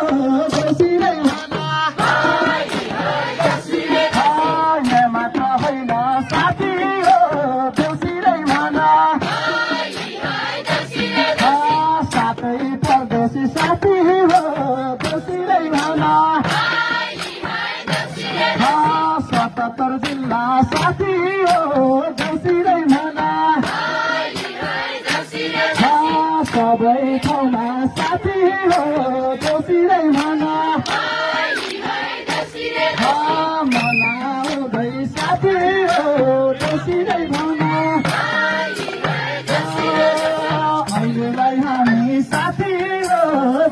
देउसीरै भन यहाँ मात्र होइन साथी हो देउसीरै भन साथै परदेशी साथी हो देउसीरै भन 77 जिल्ला साथी हो देउसीरै भन सबै ठाउँमा साथी हो देउसीरै भन मनाउँदै साथी हो देउसीरै भन अहिलेलाई हामी साथी हो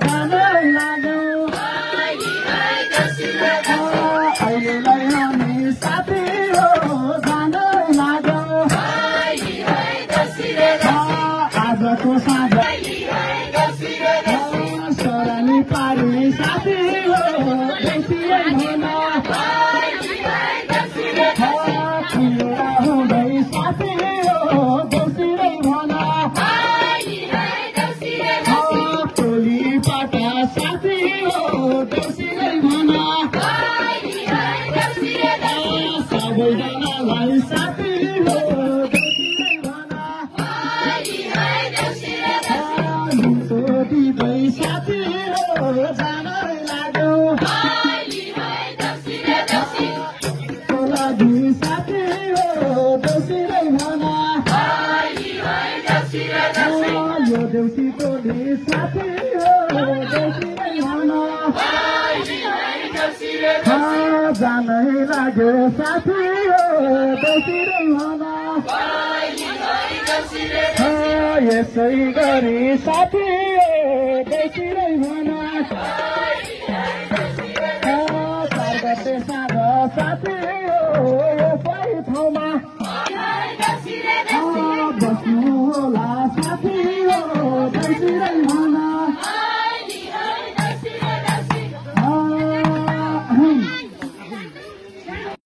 जानै लाग्यौं अहिलेलाई हामी साथी हो जानै लाग्यौं आजको साँझ सरानी पारी साथी हो देउसीरै भन खुलेर हुँदै साथी हो देउसीरै भन टोलीबाट साथी हो देउसीरै भन सबैजनालाई साथी हो देउसीरै भन दिउँसो दिँदै साथी हो जानै लाग्यौं लागि साथी हो देउसीरै भन यो देउसी टोली साथी हो देउसीरै भन जानै लाग्यो साथी हो देउसीरै भन यसै गरी साथी हो देउसीरै भन 4 गते साँझ साथी हो यसै ठाउँमा